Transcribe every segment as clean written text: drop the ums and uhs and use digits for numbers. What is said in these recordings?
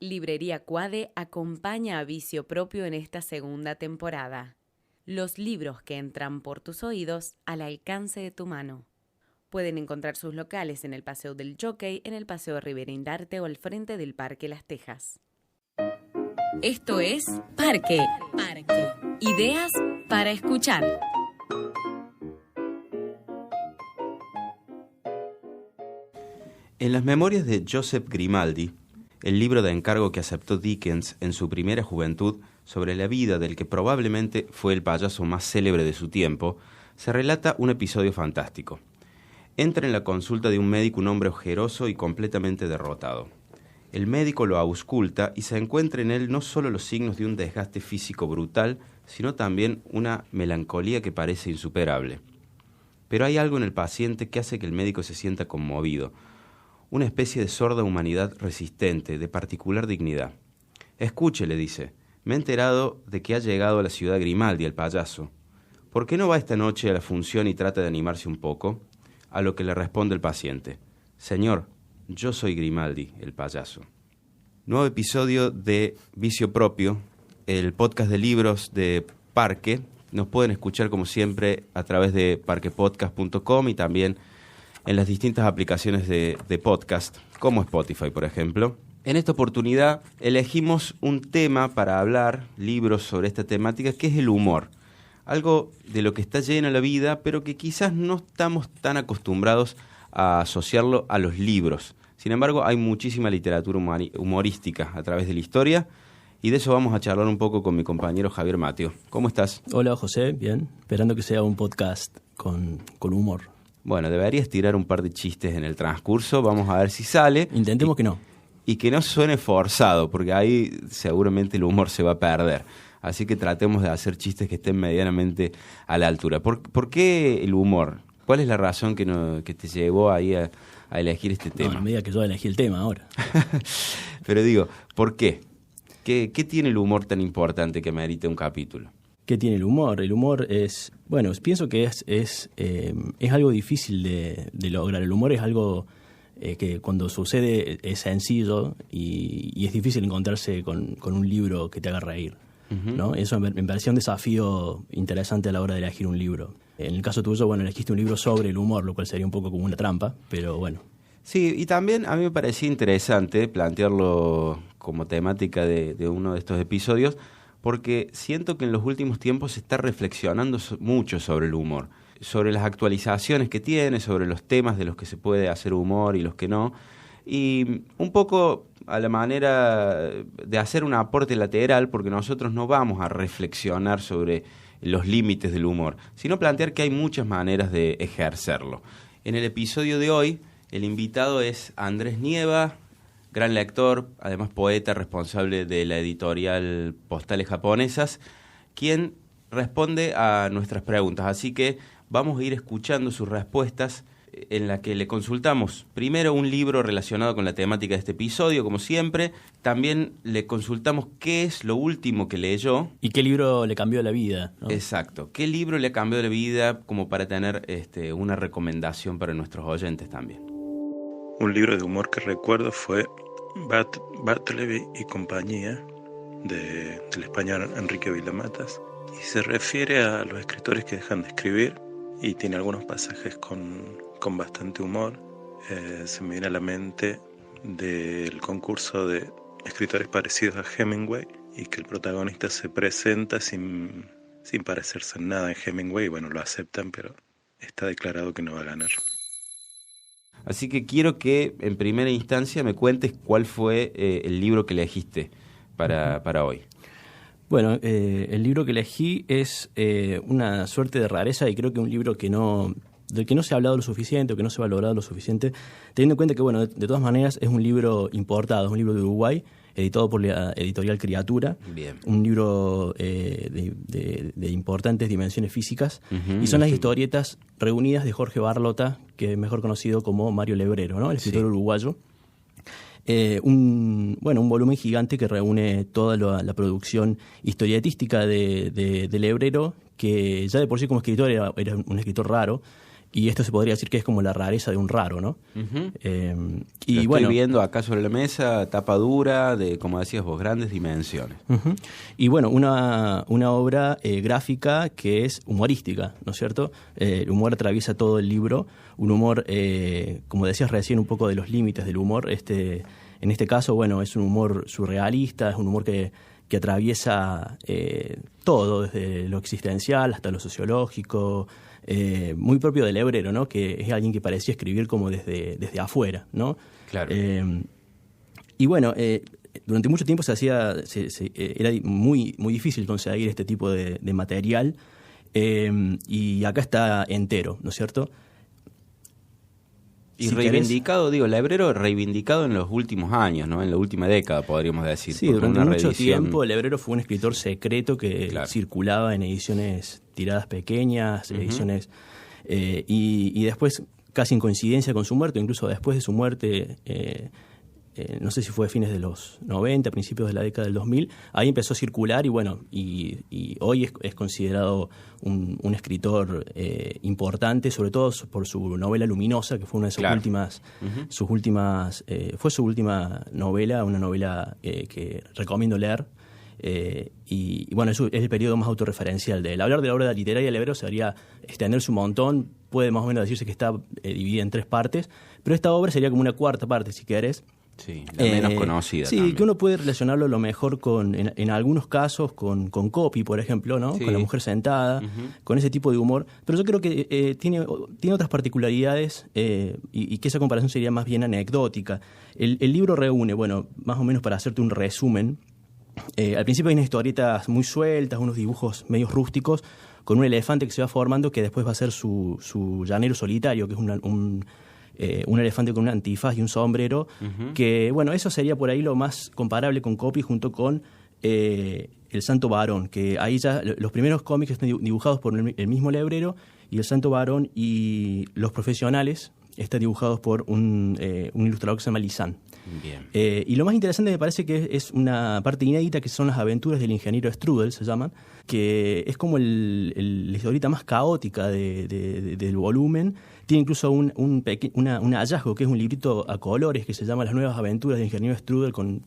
Librería Cuade acompaña a Vicio Propio en esta segunda temporada. Los libros que entran por tus oídos al alcance de tu mano. Pueden encontrar sus locales en el Paseo del Jockey, en el Paseo de Rivera Indarte o al frente del Parque Las Tejas. Esto es Parque. Ideas para escuchar. En las memorias de Joseph Grimaldi, el libro de encargo que aceptó Dickens en su primera juventud sobre la vida del que probablemente fue el payaso más célebre de su tiempo, se relata un episodio fantástico. Entra en la consulta de un médico un hombre ojeroso y completamente derrotado. El médico lo ausculta y se encuentra en él no solo los signos de un desgaste físico brutal, sino también una melancolía que parece insuperable. Pero hay algo en el paciente que hace que el médico se sienta conmovido, una especie de sorda humanidad resistente, de particular dignidad. «Escuche», le dice, «me he enterado de que ha llegado a la ciudad Grimaldi, el payaso. ¿Por qué no va esta noche a la función y trata de animarse un poco?» A lo que le responde el paciente, «Señor, yo soy Grimaldi, el payaso». Nuevo episodio de Vicio Propio, el podcast de libros de Parque. Nos pueden escuchar como siempre a través de parquepodcast.com y también en las distintas aplicaciones de podcast, como Spotify, por ejemplo. En esta oportunidad elegimos un tema para hablar, libros sobre esta temática, que es el humor. Algo de lo que está llena la vida, pero que quizás no estamos tan acostumbrados a asociarlo a los libros. Sin embargo, hay muchísima literatura humorística a través de la historia, y de eso vamos a charlar un poco con mi compañero Javier Mateo. ¿Cómo estás? Hola, José, bien. Esperando que sea un podcast con humor. Bueno, deberías tirar un par de chistes en el transcurso, vamos a ver si sale. Intentemos que no. Y que no suene forzado, porque ahí seguramente el humor se va a perder. Así que tratemos de hacer chistes que estén medianamente a la altura. ¿Por qué el humor? ¿Cuál es la razón que te llevó ahí a elegir este tema? No, a medida que yo elegí el tema ahora. Pero digo, ¿por qué? ¿Qué tiene el humor tan importante que merita un capítulo? ¿Qué tiene el humor? El humor es, bueno, pienso que es algo difícil de lograr. El humor es algo que cuando sucede es sencillo y es difícil encontrarse con un libro que te haga reír, ¿no? Eso me parecía un desafío interesante a la hora de elegir un libro. En el caso tuyo, bueno, elegiste un libro sobre el humor, lo cual sería un poco como una trampa, pero bueno. Sí, y también a mí me parecía interesante plantearlo como temática de uno de estos episodios, porque siento que en los últimos tiempos se está reflexionando mucho sobre el humor, sobre las actualizaciones que tiene, sobre los temas de los que se puede hacer humor y los que no, y un poco a la manera de hacer un aporte lateral, porque nosotros no vamos a reflexionar sobre los límites del humor, sino plantear que hay muchas maneras de ejercerlo. En el episodio de hoy, el invitado es Andrés Nieva, gran lector, además poeta, responsable de la editorial Postales Japonesas, quien responde a nuestras preguntas. Así que vamos a ir escuchando sus respuestas, en la que le consultamos primero un libro relacionado con la temática de este episodio, como siempre. También le consultamos qué es lo último que leyó. ¿Y qué libro le cambió la vida, ¿no? Exacto. ¿Qué libro le cambió la vida, como para tener una recomendación para nuestros oyentes también? Un libro de humor que recuerdo fue Bartleby y compañía, del español Enrique Vilamatas, y se refiere a los escritores que dejan de escribir y tiene algunos pasajes con bastante humor. Se me viene a la mente del concurso de escritores parecidos a Hemingway y que el protagonista se presenta sin parecerse en nada en Hemingway. Bueno, lo aceptan, pero está declarado que no va a ganar. Así que quiero que en primera instancia me cuentes cuál fue el libro que elegiste para hoy. Bueno, el libro que elegí es una suerte de rareza y creo que un libro del que no se ha hablado lo suficiente o que no se ha valorado lo suficiente, teniendo en cuenta que, bueno, de todas maneras es un libro importado, es un libro de Uruguay, editado por la editorial Criatura. Bien. Un libro de importantes dimensiones físicas, y son las historietas reunidas de Jorge Barlota, que es mejor conocido como Mario Lebrero, ¿no? El escritor uruguayo. Un volumen gigante que reúne toda la producción historietística de Lebrero, que ya de por sí como escritor era un escritor raro, Y esto se podría decir que es como la rareza de un raro, ¿no? Ujú. Y Lo bueno, estoy viendo acá sobre la mesa, tapa dura, de, como decías vos, grandes dimensiones. ujú. Y bueno, una obra gráfica que es humorística, ¿no es cierto? El humor atraviesa todo el libro, un humor, como decías recién, un poco de los límites del humor. En este caso, bueno, es un humor surrealista, es un humor que atraviesa todo, desde lo existencial hasta lo sociológico, muy propio del hebrero, ¿no? Que es alguien que parecía escribir como desde afuera, ¿no? Claro. Y bueno, durante mucho tiempo era muy, muy difícil conseguir este tipo de material, y acá está entero, ¿no es cierto? Y Si reivindicado, digo, el hebrero reivindicado en los últimos años, ¿no? En la última década, podríamos decir. Sí, porque durante una mucho reedición- tiempo el hebrero fue un escritor secreto que Claro. circulaba en ediciones tiradas pequeñas, Ujú. ediciones... y después, casi en coincidencia con su muerte, incluso después de su muerte, no sé si fue a fines de los 90, principios de la década del 2000, ahí empezó a circular y bueno, y hoy es considerado un escritor importante, sobre todo por su novela Luminosa, que fue una de sus Claro. últimas, Ujú. fue su última novela, una novela que recomiendo leer. Y bueno, es el periodo más autorreferencial de él. Hablar de la obra literaria del hebrero sería extenderse un montón, puede más o menos decirse que está dividida en 3 partes, pero esta obra sería como una cuarta parte, si querés. Sí, la menos conocida. Sí, también. que uno puede relacionarlo a lo mejor en algunos casos con Copy, por ejemplo, ¿no? Sí. Con La mujer sentada, Ujú. con ese tipo de humor. Pero yo creo que tiene otras particularidades, y que esa comparación sería más bien anecdótica. El libro reúne, bueno, más o menos para hacerte un resumen, al principio hay unas historietas muy sueltas, unos dibujos medios rústicos, con un elefante que se va formando, que después va a ser su llanero solitario, que es un elefante con un antifaz y un sombrero, Ujú. que bueno, eso sería por ahí lo más comparable con Copy junto con El Santo Varón, que ahí ya los primeros cómics están dibujados por el mismo lebrero, y El Santo Varón y Los Profesionales están dibujados por un ilustrador que se llama Lisan. Bien. Y lo más interesante me parece que es una parte inédita, que son las aventuras del ingeniero Strudel, se llaman, que es como la historieta más caótica del volumen. Tiene incluso un hallazgo, que es un librito a colores que se llama Las nuevas aventuras del ingeniero Strudel con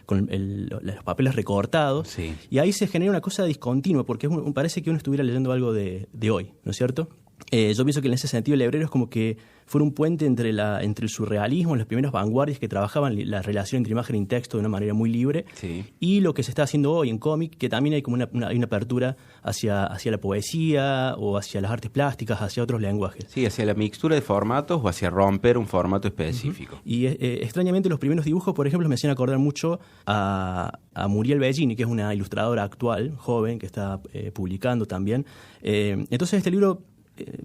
los papeles recortados. Sí. Y ahí se genera una cosa discontinua, porque parece que uno estuviera leyendo algo de hoy, ¿no es cierto? Yo pienso que en ese sentido el hebrero es como que fue un puente entre el surrealismo, las primeras vanguardias que trabajaban la relación entre imagen y texto de una manera muy libre, Sí. y lo que se está haciendo hoy en cómic, que también hay como hay una apertura hacia la poesía o hacia las artes plásticas, hacia otros lenguajes. Sí, hacia la mixtura de formatos o hacia romper un formato específico. Y extrañamente los primeros dibujos, por ejemplo, me hacían acordar mucho a Muriel Bellini, que es una ilustradora actual, joven, que está publicando también. Entonces este libro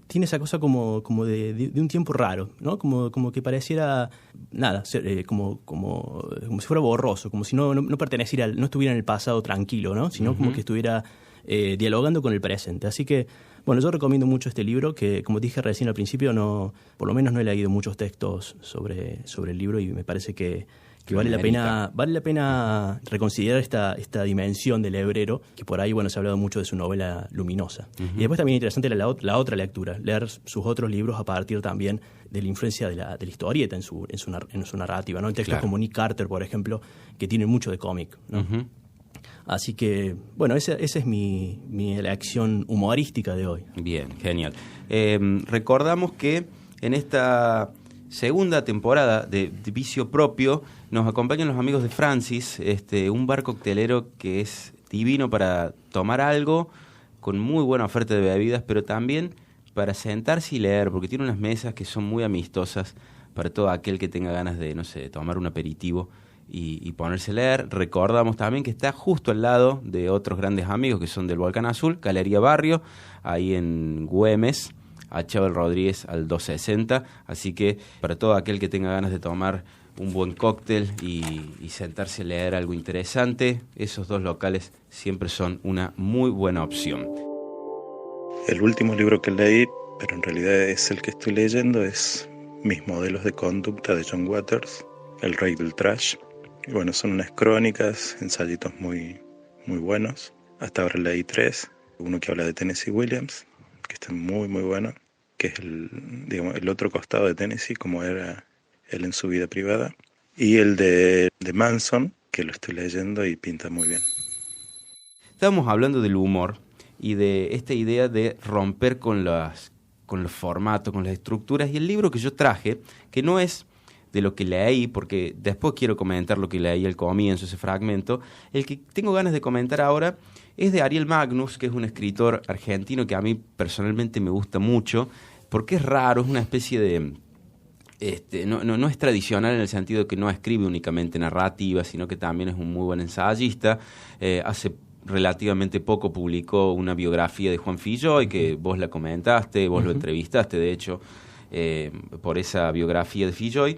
tiene esa cosa como de un tiempo raro, ¿no? Como que pareciera nada, como si fuera borroso, como si no perteneciera, no estuviera en el pasado tranquilo, ¿no? Sino como que estuviera dialogando con el presente. Así que, bueno, yo recomiendo mucho este libro, que como dije recién al principio, por lo menos no he leído muchos textos sobre el libro, y me parece que vale la pena reconsiderar esta dimensión del hebrero, que por ahí, bueno, se ha hablado mucho de su novela Luminosa. Y después también es interesante la otra lectura, leer sus otros libros a partir también de la influencia de la historieta en su narrativa, ¿no? Textos Claro. como Nick Carter, por ejemplo, que tienen mucho de cómic, ¿no? Ujú. Así que, bueno, esa es mi elección humorística de hoy. Bien, genial. Recordamos que en esta segunda temporada de Vicio Propio nos acompañan los amigos de Francis, un bar coctelero que es divino para tomar algo, con muy buena oferta de bebidas, pero también para sentarse y leer, porque tiene unas mesas que son muy amistosas para todo aquel que tenga ganas de, no sé, tomar un aperitivo y ponerse a leer. Recordamos también que está justo al lado de otros grandes amigos que son del Volcán Azul, Galería Barrio, ahí en Güemes, a Chávez Rodríguez al 260, así que para todo aquel que tenga ganas de tomar un buen cóctel y sentarse a leer algo interesante, esos dos locales siempre son una muy buena opción. El último libro que leí, pero en realidad es el que estoy leyendo, es Mis modelos de conducta de John Waters, El rey del trash. Y bueno, son unas crónicas, ensayitos muy, muy buenos. Hasta ahora leí 3. Uno que habla de Tennessee Williams, que está muy, muy bueno, que es el otro costado de Tennessee, como era él en su vida privada, y el de Manson, que lo estoy leyendo y pinta muy bien. Estábamos hablando del humor y de esta idea de romper con los formatos, con las estructuras, y el libro que yo traje, que no es de lo que leí, porque después quiero comentar lo que leí al comienzo, ese fragmento, el que tengo ganas de comentar ahora es de Ariel Magnus, que es un escritor argentino que a mí personalmente me gusta mucho, porque es raro, es una especie de... no es tradicional en el sentido de que no escribe únicamente narrativa, sino que también es un muy buen ensayista. Hace relativamente poco publicó una biografía de Juan Filloy, que vos la comentaste, vos lo entrevistaste, de hecho, por esa biografía de Filloy.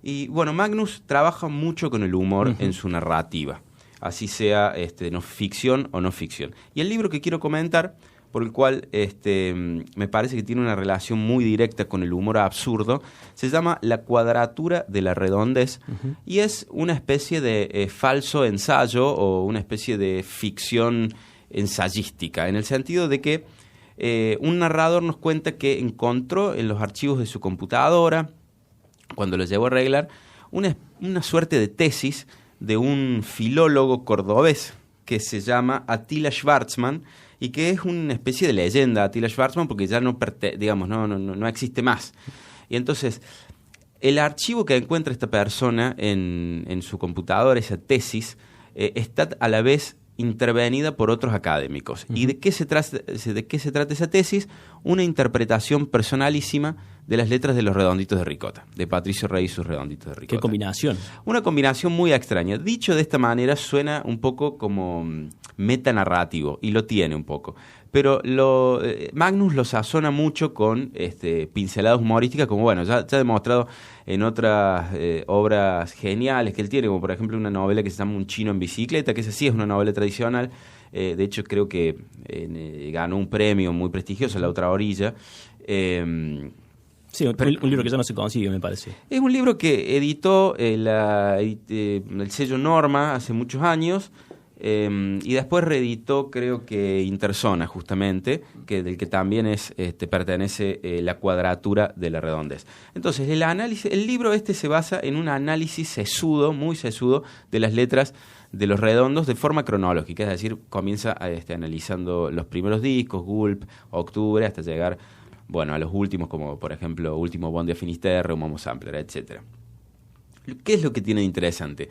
Y bueno, Magnus trabaja mucho con el humor en su narrativa, así sea no ficción o no ficción. Y el libro que quiero comentar, por el cual me parece que tiene una relación muy directa con el humor absurdo, se llama La cuadratura de la redondez, y es una especie de falso ensayo o una especie de ficción ensayística, en el sentido de que un narrador nos cuenta que encontró en los archivos de su computadora, cuando lo llevó a arreglar, una suerte de tesis de un filólogo cordobés que se llama Attila Schwarzman, y que es una especie de leyenda, Attila Schwarzman, porque ya no existe más. Y entonces, el archivo que encuentra esta persona en su computadora, esa tesis, está a la vez intervenida por otros académicos. ¿Y de qué se trata esa tesis? Una interpretación personalísima de las letras de Los Redonditos de Ricota, de Patricio Rey y sus Redonditos de Ricota. ¿Qué combinación? Una combinación muy extraña. Dicho de esta manera, suena un poco como metanarrativo, y lo tiene un poco. Pero Magnus lo sazona mucho con pinceladas humorísticas, como bueno, ya ha demostrado en otras obras geniales que él tiene, como por ejemplo una novela que se llama Un chino en bicicleta, que esa sí es una novela tradicional. De hecho, creo que ganó un premio muy prestigioso, La otra orilla. Sí, un libro que ya no se consigue, me parece. Es un libro que editó el sello Norma hace muchos años, y después reeditó, creo que Interzona, justamente, del que también pertenece La cuadratura de la redondez. Entonces, el libro se basa en un análisis muy sesudo, de las letras de Los Redondos de forma cronológica, es decir, comienza analizando los primeros discos, Gulp, Octubre, hasta llegar a los últimos, como por ejemplo Último Bondi a Finisterre, un Momo Sampler, etc. ¿Qué es lo que tiene de interesante?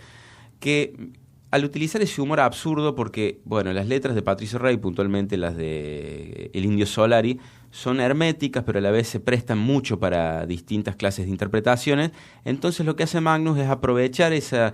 Que al utilizar ese humor absurdo, porque las letras de Patricio Rey, puntualmente las de El Indio Solari, son herméticas, pero a la vez se prestan mucho para distintas clases de interpretaciones. Entonces lo que hace Magnus es aprovechar esas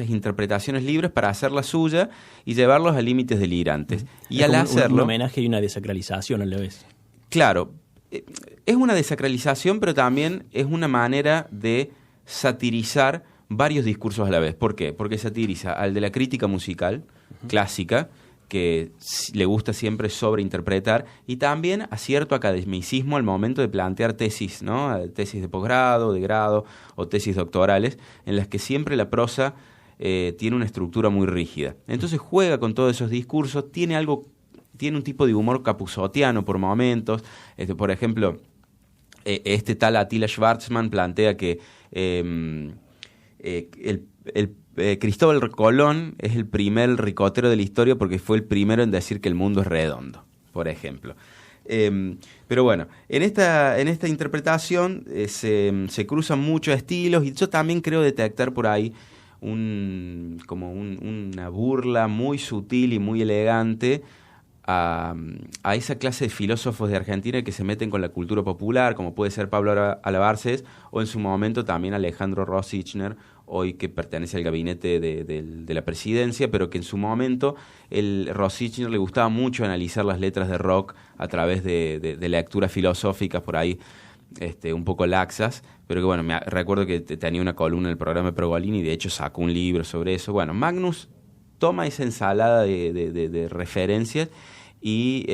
interpretaciones libres para hacerla suya y llevarlos a límites delirantes. Y al hacerlo, un homenaje y una desacralización a la vez. Claro, es una desacralización, pero también es una manera de satirizar varios discursos a la vez. ¿Por qué? Porque satiriza al de la crítica musical clásica, que le gusta siempre sobreinterpretar, y también a cierto academicismo al momento de plantear tesis, ¿no? Tesis de posgrado, de grado o tesis doctorales, en las que siempre la prosa tiene una estructura muy rígida. Entonces juega con todos esos discursos, tiene un tipo de humor capuzotiano por momentos. Por ejemplo, tal Attila Schwarzman plantea que Cristóbal Colón es el primer ricotero de la historia porque fue el primero en decir que el mundo es redondo, por ejemplo. Pero bueno, en esta interpretación se cruzan muchos estilos, y yo también creo detectar por ahí una burla muy sutil y muy elegante a esa clase de filósofos de Argentina que se meten con la cultura popular, como puede ser Pablo Alabarces, o en su momento también Alejandro Rosichner, hoy que pertenece al gabinete de la presidencia, pero que en su momento Rosichner le gustaba mucho analizar las letras de rock a través de lecturas filosóficas por ahí un poco laxas, pero que recuerdo que tenía una columna en el programa de Pergolini y de hecho sacó un libro sobre eso. Magnus toma esa ensalada de referencias y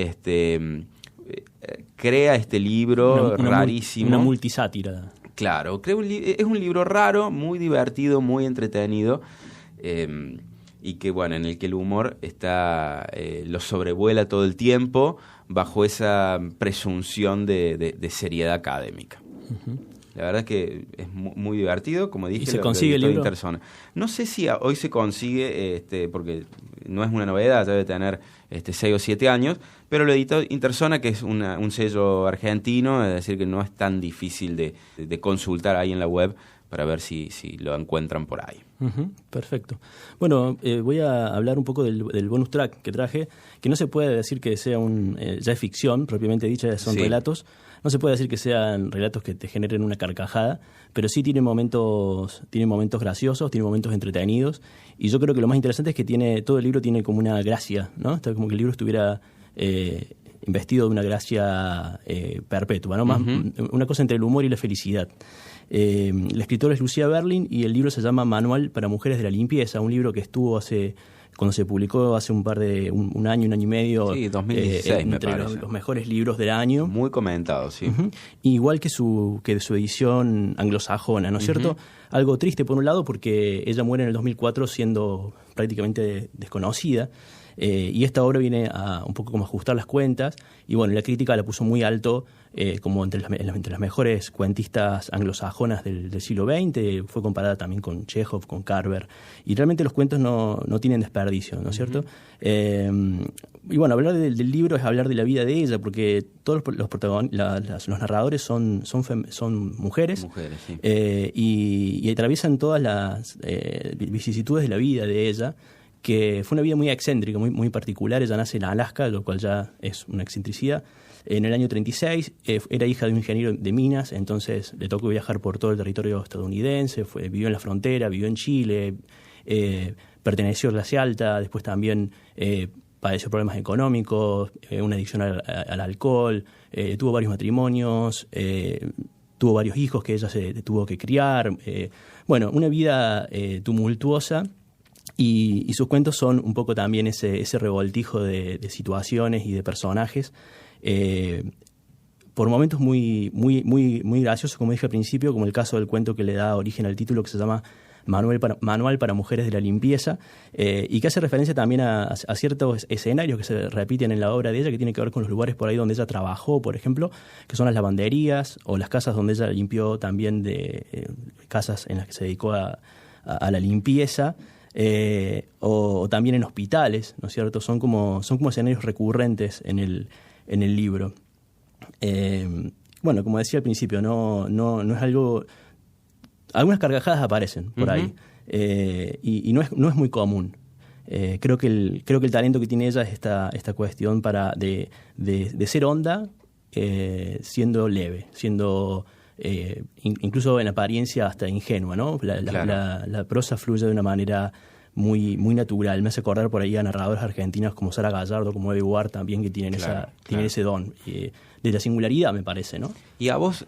crea este libro rarísimo. Una multisátira. Claro, es un libro raro, muy divertido, muy entretenido, y que, bueno, en el que el humor lo sobrevuela todo el tiempo bajo esa presunción de seriedad académica. Uh-huh. La verdad es que es muy divertido, como dije. ¿Y se consigue el libro? Interzona. No sé si hoy se consigue, porque no es una novedad, ya debe tener 6 o 7 años, pero lo editó Interzona, que es un sello argentino, es decir, que no es tan difícil de consultar ahí en la web para ver si lo encuentran por ahí. Uh-huh, perfecto. Bueno, voy a hablar un poco del bonus track que traje, que no se puede decir que sea ya es ficción, propiamente dicha, son relatos. No se puede decir que sean relatos que te generen una carcajada, pero sí tienen momentos graciosos, tienen momentos entretenidos, y yo creo que lo más interesante es que todo el libro tiene como una gracia, ¿no? Está como que el libro estuviera investido de una gracia perpetua, ¿no? Más, una cosa entre el humor y la felicidad. La escritora es Lucía Berlin y el libro se llama Manual para Mujeres de la Limpieza, un libro que estuvo cuando se publicó hace un año y medio. Sí, 2016 me entre parece. los mejores libros del año. Muy comentado, sí. Uh-huh. Igual que su edición anglosajona, ¿no es cierto? Algo triste por un lado porque ella muere en el 2004 siendo prácticamente desconocida. Y esta obra viene a un poco como ajustar las cuentas, y bueno, la crítica la puso muy alto como entre las mejores cuentistas anglosajonas del siglo XX. Fue comparada también con Chekhov, con Carver, y realmente los cuentos no tienen desperdicio, ¿no es cierto? Y bueno, hablar del libro es hablar de la vida de ella, porque todos los narradores son mujeres, sí. Y atraviesan todas las vicisitudes de la vida de ella, que fue una vida muy excéntrica, muy particular. Ella nace en Alaska, lo cual ya es una excentricidad. En el año 36 era hija de un ingeniero de minas, entonces le tocó viajar por todo el territorio estadounidense, vivió en la frontera, vivió en Chile, perteneció a clase alta, después también padeció problemas económicos, una adicción al alcohol, tuvo varios matrimonios, tuvo varios hijos que ella se tuvo que criar. Bueno, una vida tumultuosa. Y sus cuentos son un poco también ese revoltijo de situaciones y de personajes, por momentos muy graciosos, como dije al principio, como el caso del cuento que le da origen al título, que se llama Manual para Mujeres de la Limpieza, y que hace referencia también a ciertos escenarios que se repiten en la obra de ella, que tiene que ver con los lugares por ahí donde ella trabajó, por ejemplo, que son las lavanderías o las casas donde ella limpió también, casas en las que se dedicó a la limpieza. O también en hospitales, ¿no es cierto? Son como escenarios recurrentes en el libro. Bueno, como decía al principio, no es algo. Algunas carcajadas aparecen por ahí, y no es muy común. Creo que el talento que tiene ella es esta cuestión de ser honda, siendo leve, siendo incluso en apariencia hasta ingenua, ¿no? La prosa fluye de una manera muy natural. Me hace acordar por ahí a narradores argentinos como Sara Gallardo, como Evi Ward también, que tienen ese don de la singularidad, me parece, ¿no? ¿Y a vos,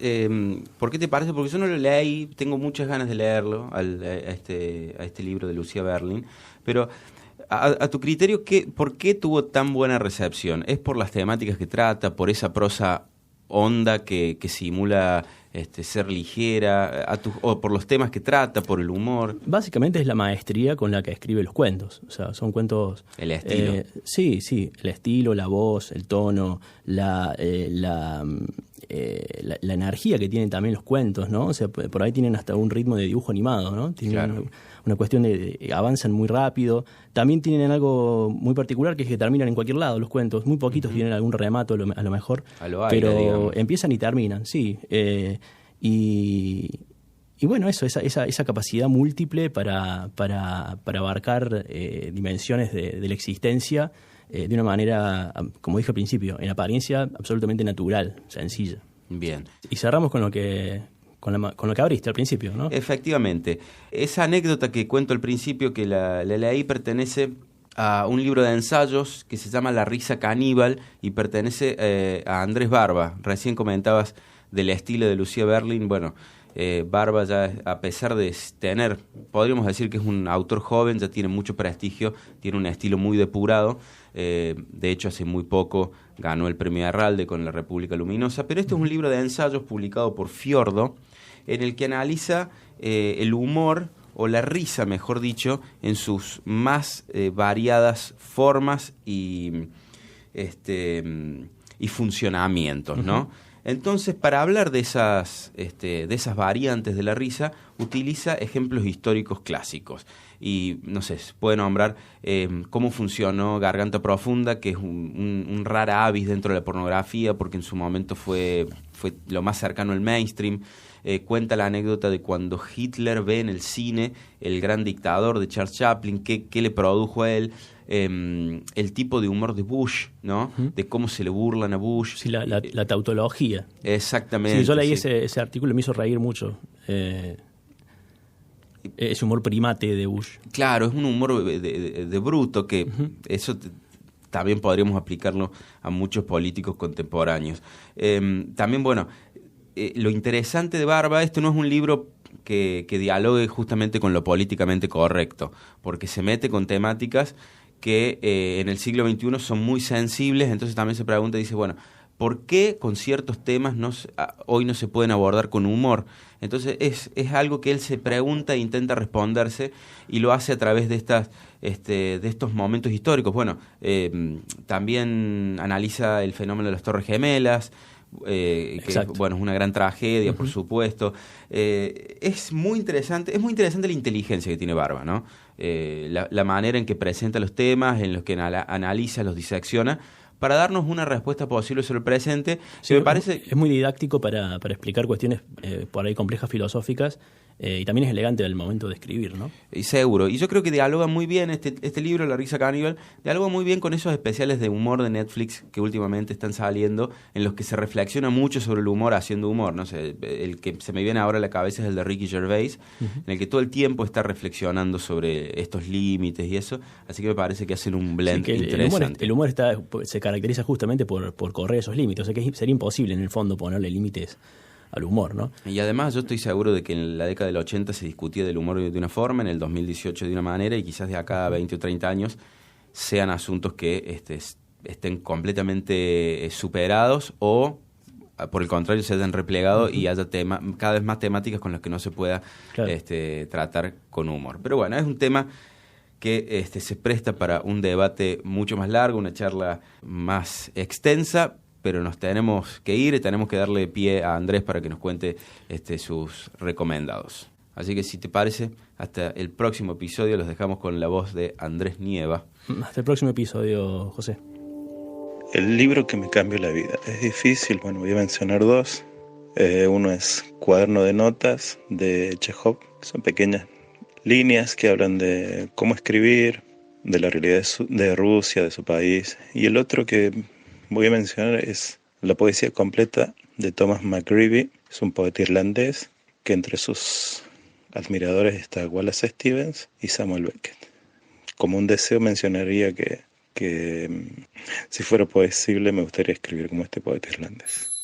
por qué te parece? Porque yo no lo leí, tengo muchas ganas de leerlo, a este libro de Lucía Berlin, pero a tu criterio, ¿por qué tuvo tan buena recepción? ¿Es por las temáticas que trata, por esa prosa honda que simula ser ligera, o por los temas que trata, por el humor? Básicamente es la maestría con la que escribe los cuentos. O sea, son cuentos... El estilo. Sí, el estilo, la voz, el tono, la energía que tienen también los cuentos, ¿no? O sea, por ahí tienen hasta un ritmo de dibujo animado, ¿no? Tienen una cuestión de avanzan muy rápido. También tienen algo muy particular, que es que terminan en cualquier lado los cuentos. Muy poquitos tienen algún remato a lo mejor. A lo aire, pero digamos. Empiezan y terminan, sí. Y bueno, esa capacidad múltiple para abarcar dimensiones de la existencia de una manera, como dije al principio, en apariencia absolutamente natural, sencilla. Bien. Y cerramos con lo que abriste al principio, ¿no? Efectivamente. Esa anécdota que cuento al principio, que la leí, pertenece a un libro de ensayos que se llama La risa caníbal y pertenece a Andrés Barba. Recién comentabas del estilo de Lucía Berlin. Bueno, Barba ya, a pesar de tener, podríamos decir que es un autor joven, ya tiene mucho prestigio, tiene un estilo muy depurado. De hecho, hace muy poco ganó el premio Arralde con La República Luminosa, pero este es un libro de ensayos publicado por Fiordo, en el que analiza el humor o la risa, mejor dicho, en sus más variadas formas y funcionamientos, ¿no? Entonces, para hablar de esas variantes de la risa, utiliza ejemplos históricos clásicos. Y, no sé, se puede nombrar cómo funcionó Garganta Profunda, que es un rara avis dentro de la pornografía, porque en su momento fue lo más cercano al mainstream. Cuenta la anécdota de cuando Hitler ve en el cine El Gran Dictador de Charles Chaplin, qué le produjo a él, el tipo de humor de Bush, ¿no? Uh-huh. De cómo se le burlan a Bush. Sí, la tautología. Exactamente. Sí, yo leí ese artículo y me hizo reír mucho. Ese humor primate de Bush. Claro, es un humor de bruto que eso también podríamos aplicarlo a muchos políticos contemporáneos. También, bueno, lo interesante de Barba, esto no es un libro que dialogue justamente con lo políticamente correcto, porque se mete con temáticas que en el siglo XXI son muy sensibles, entonces también se pregunta y dice, bueno, ¿por qué con ciertos temas hoy no se pueden abordar con humor? Entonces es algo que él se pregunta e intenta responderse y lo hace a través de estos momentos históricos. Bueno, también analiza el fenómeno de las Torres Gemelas, que bueno, es una gran tragedia, por supuesto. Es muy interesante la inteligencia que tiene Barba, ¿no? La manera en que presenta los temas, en los que analiza, los disecciona, para darnos una respuesta posible sobre el presente. Sí, me parece... Es muy didáctico para explicar cuestiones por ahí complejas filosóficas, y también es elegante al momento de escribir, ¿no? Y seguro. Y yo creo que dialoga muy bien este libro, La Risa Caníbal, dialoga muy bien con esos especiales de humor de Netflix que últimamente están saliendo, en los que se reflexiona mucho sobre el humor haciendo humor. No sé, el que se me viene ahora a la cabeza es el de Ricky Gervais, en el que todo el tiempo está reflexionando sobre estos límites y eso. Así que me parece que hacen un blend interesante. El humor se caracteriza justamente por correr esos límites. O sea que sería imposible en el fondo ponerle límites al humor, ¿no? Y además yo estoy seguro de que en la década del 80 se discutía del humor de una forma, en el 2018 de una manera, y quizás de acá a 20 o 30 años sean asuntos que estén completamente superados o, por el contrario, se hayan replegado y haya cada vez más temáticas con las que no se pueda tratar con humor. Pero bueno, es un tema que se presta para un debate mucho más largo, una charla más extensa, pero nos tenemos que ir y tenemos que darle pie a Andrés para que nos cuente sus recomendados. Así que si te parece, hasta el próximo episodio los dejamos con la voz de Andrés Nieva. Hasta el próximo episodio, José. El libro que me cambió la vida. Es difícil, bueno, voy a mencionar dos. Uno es Cuaderno de Notas de Chekhov. Son pequeñas líneas que hablan de cómo escribir, de la realidad de Rusia, de su país. Y el otro que voy a mencionar es La poesía completa de Thomas McGreevy. Es un poeta irlandés que entre sus admiradores está Wallace Stevens y Samuel Beckett. Como un deseo mencionaría que si fuera posible me gustaría escribir como este poeta irlandés.